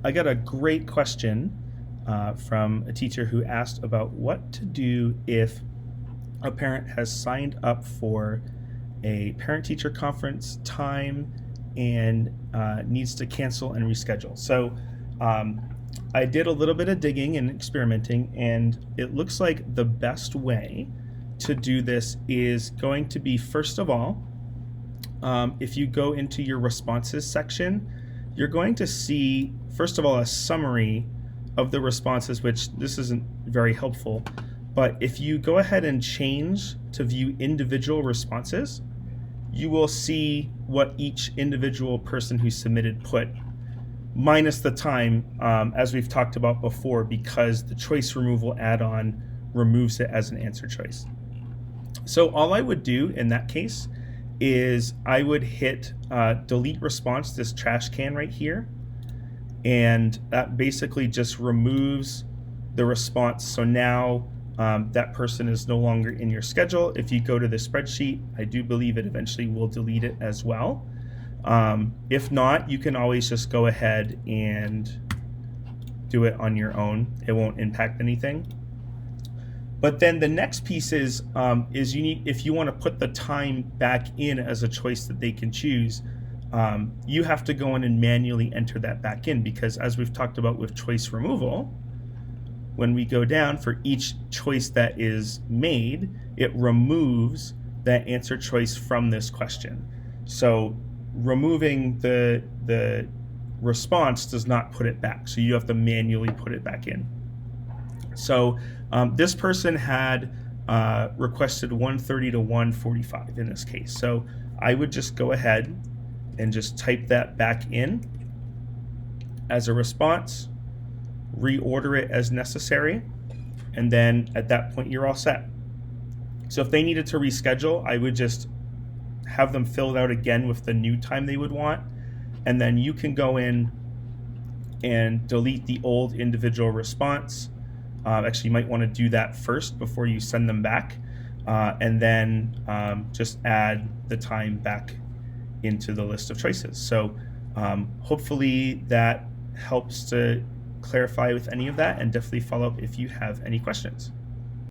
I got a great question from a teacher who asked about what to do if a parent has signed up for a parent-teacher conference time and needs to cancel and reschedule. So um, I did a little bit of digging and experimenting, and it looks like the best way to do this is going to be, first of all, if you go into your responses section, you're going to see, first of all, a summary of the responses, which this isn't very helpful. But if you go ahead and change to view individual responses, you will see what each individual person who submitted put, minus the time, as we've talked about before, because the choice removal add-on removes it as an answer choice. So all I would do in that case is I would hit delete response, this trash can right here, and that basically just removes the response. So now that person is no longer in your schedule. If you go to the spreadsheet, I do believe it eventually will delete it as well. If not, you can always just go ahead and do it on your own. It won't impact anything. But then the next piece is you need, if you want to put the time back in as a choice that they can choose, you have to go in and manually enter that back in, because as we've talked about with choice removal, when we go down for each choice that is made, it removes that answer choice from this question. So removing the response does not put it back. So you have to manually put it back in. So this person had requested 1:30 to 1:45 in this case. So I would just go ahead and just type that back in as a response, reorder it as necessary, and then at that point you're all set. So if they needed to reschedule, I would just have them filled out again with the new time they would want, and then you can go in and delete the old individual response. Actually, you might want to do that first before you send them back, and then just add the time back into the list of choices. So hopefully that helps to clarify with any of that, and definitely follow up if you have any questions.